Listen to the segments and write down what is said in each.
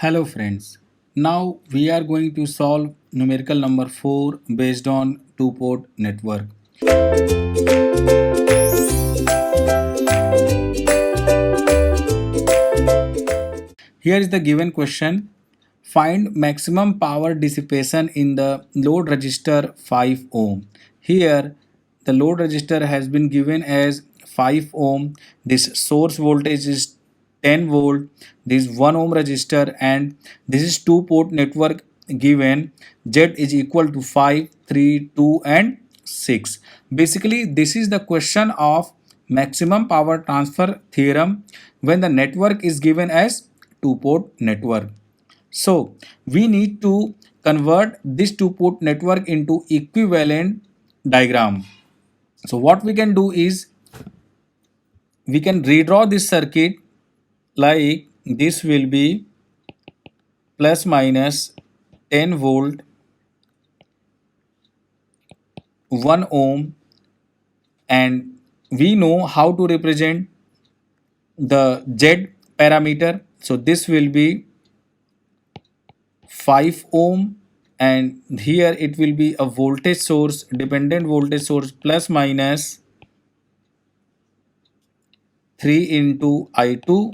Hello friends. Now we are going to solve numerical number 4 based on two-port network. Here is the given question. Find maximum power dissipation in the load resistor 5 ohm. Here the load resistor has been given as 5 ohm. This source voltage is 10 volt. This 1 ohm resistor and this is two port network given. Z is equal to 5, 3, 2 and 6. Basically this is the question of maximum power transfer theorem when the network is given as two-port network. So we need to convert this two-port network into equivalent diagram. So what we can do is we can redraw this circuit like this will be plus minus 10 volt 1 ohm, and we know how to represent the Z parameter. So this will be 5 ohm, and here it will be a voltage source, dependent voltage source, plus minus 3 into I2,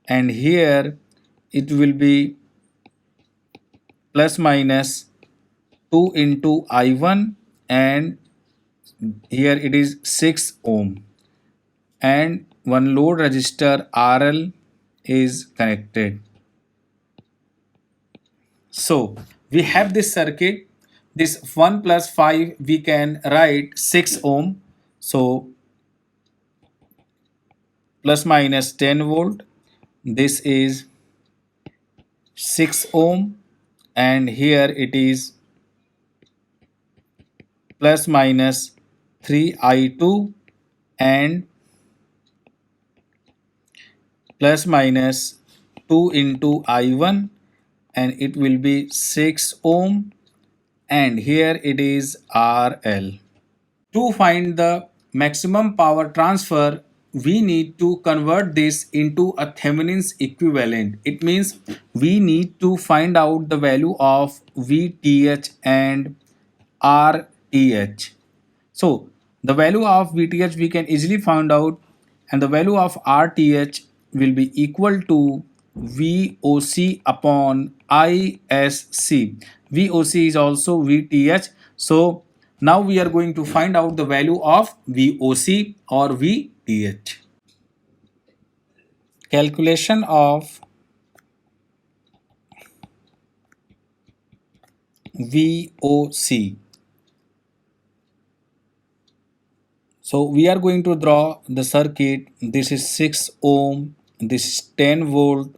and here it will be plus minus 2 into I1, and here it is 6 ohm, and one load resistor RL is connected. So we have this circuit. This 1 plus 5 we can write 6 ohm. So plus minus 10 volt. This is 6 ohm, and here it is plus minus 3I2 and plus minus 2 into I1, and it will be 6 ohm, and here it is RL. To find the maximum power transfer, we need to convert this into a Thevenin's equivalent. It means we need to find out the value of VTH and RTH. So the value of VTH we can easily find out, and the value of RTH will be equal to VOC upon ISC. VOC is also VTH. So now we are going to find out the value of VOC or VTH. Calculation of VOC. So we are going to draw the circuit. This is 6 ohm, this is 10 volt,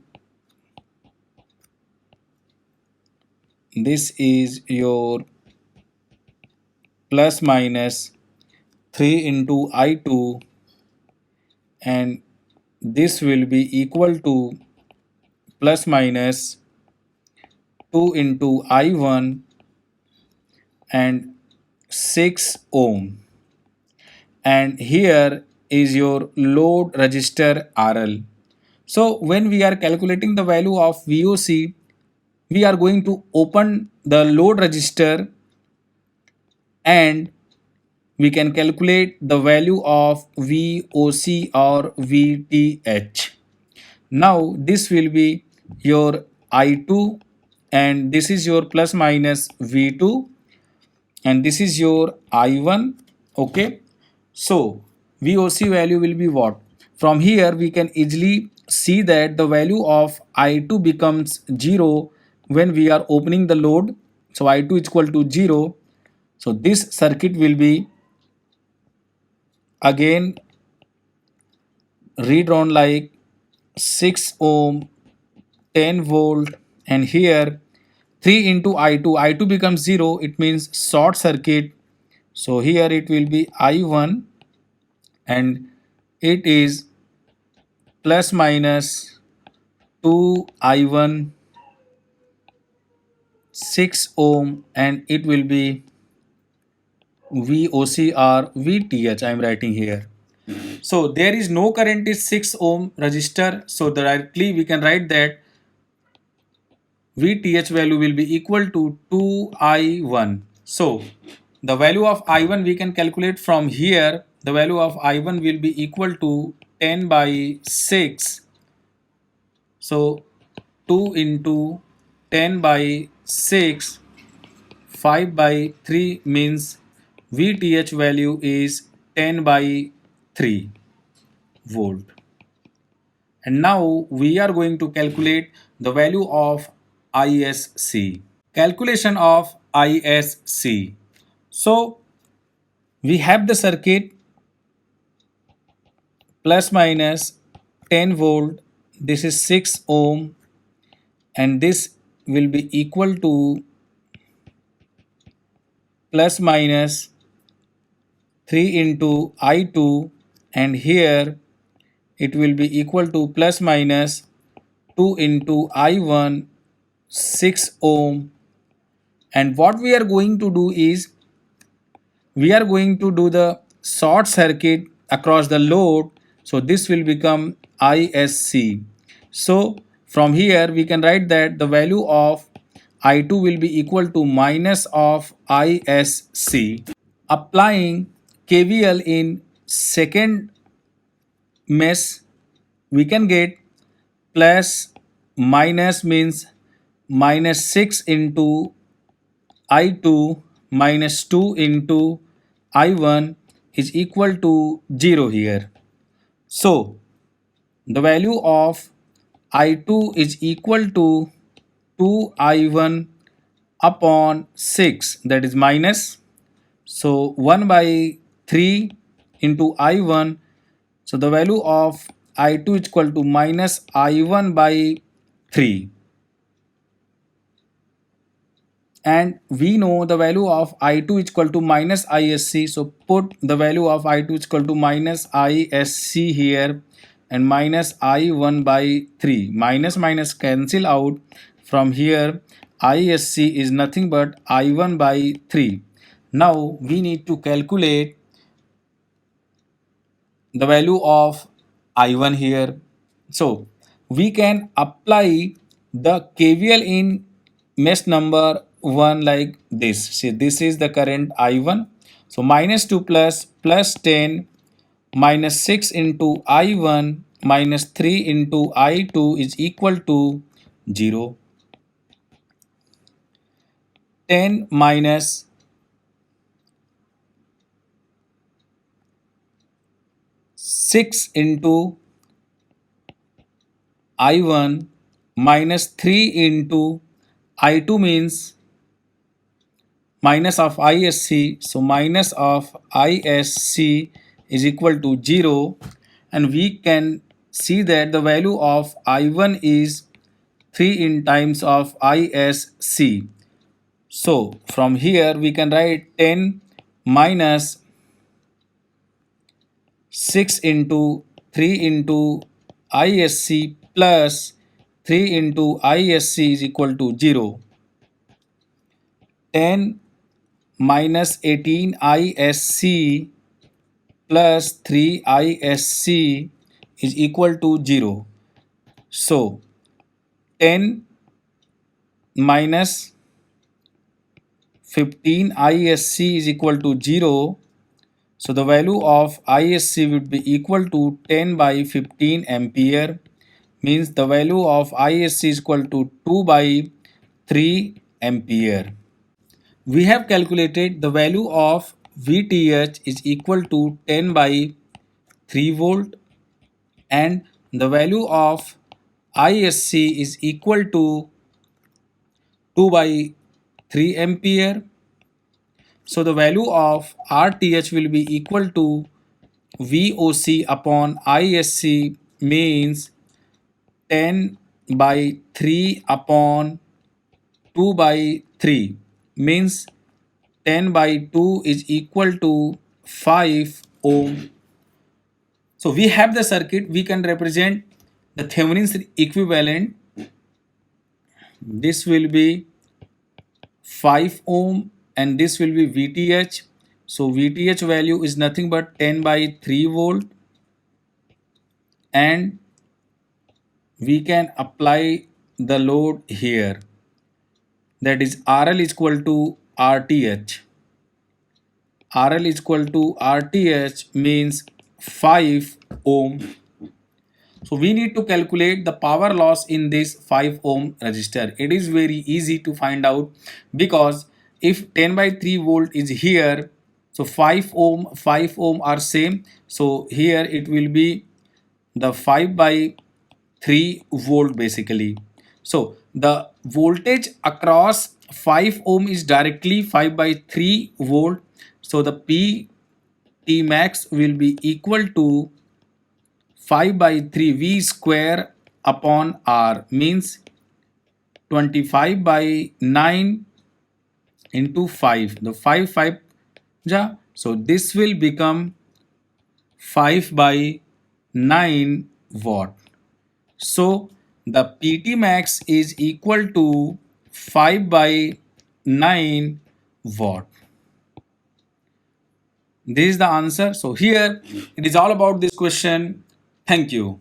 this is your plus minus 3 into I2, and this will be equal to plus minus 2 into I1 and 6 ohm, and here is your load resistor RL. So when we are calculating the value of VOC, we are going to open the load resistor and we can calculate the value of VOC or VTH. Now this will be your I2, and this is your plus minus V2, and this is your I1. Okay, so VOC value will be what? From here we can easily see that the value of I2 becomes 0 when we are opening the load. So I2 is equal to 0. So this circuit will be again redrawn like 6 ohm, 10 volt, and here 3 into I2. I2 becomes 0. It means short circuit. So here it will be I1, and it is plus minus 2 I1, 6 ohm, and it will be VOC or VTH. I am writing here. So there is no current is 6 ohm resistor. So directly we can write that VTH value will be equal to 2I1. So the value of I1 we can calculate from here. The value of I1 will be equal to 10 by 6. So 2 into 10 by 6, 5 by 3 means VTH value is 10 by 3 volt. And now we are going to calculate the value of ISC. Calculation of ISC. So we have the circuit plus minus 10 volt. This is 6 ohm and this will be equal to plus minus 3 into I2, and here it will be equal to plus minus 2 into I1, 6 ohm. And what we are going to do is we are going to do the short circuit across the load. So this will become ISC. So from here we can write that the value of I2 will be equal to minus of ISC. Applying KVL in second mesh, we can get plus minus means minus 6 into I2 minus 2 into I1 is equal to 0 here. So the value of I2 is equal to 2I1 upon 6, that is minus. So 1 by 3 into I1. So the value of I2 is equal to minus I1 by 3. And we know the value of I2 is equal to minus ISC. So put the value of I2 is equal to minus ISC here and minus I1 by 3. Minus minus cancel out. From here ISC is nothing but I1 by 3. Now we need to calculate the value of I1 here. So we can apply the KVL in mesh number 1 like this. See, this is the current I1. So minus 2 plus 10 minus 6 into I1 minus 3 into I2 is equal to 0. 10 minus 6 into I1 minus 3 into I2 means minus of ISC. So minus of ISC is equal to 0, and we can see that the value of I1 is 3 in times of ISC. So from here we can write 10 minus 6 into 3 into ISC plus 3 into ISC is equal to 0. 10 minus 18 ISC plus 3 ISC is equal to 0. So 10 minus 15 ISC is equal to 0. So the value of ISC would be equal to 10 by 15 ampere, means the value of ISC is equal to 2 by 3 ampere. We have calculated the value of VTH is equal to 10 by 3 volt and the value of ISC is equal to 2 by 3 ampere. So the value of RTH will be equal to VOC upon ISC, means 10 by 3 upon 2 by 3, means 10 by 2 is equal to 5 ohm. So we have the circuit, we can represent the Thevenin's equivalent. This will be 5 ohm and this will be VTH. So VTH value is nothing but 10 by 3 volt, and we can apply the load here. that is RL is equal to RTH. RL is equal to RTH means 5 ohm. So we need to calculate the power loss in this 5 ohm resistor. It is very easy to find out because if 10 by 3 volt is here, so 5 ohm are same. So here it will be the 5 by 3 volt basically. So the voltage across 5 ohm is directly 5 by 3 volt. So the P max will be equal to 5 by 3 V square upon R means 25 by 9 into 5. The 5 ja. So this will become 5 by 9 watt. So the PT max is equal to 5 by 9 watt. This is the answer. So here it is all about this question. Thank you.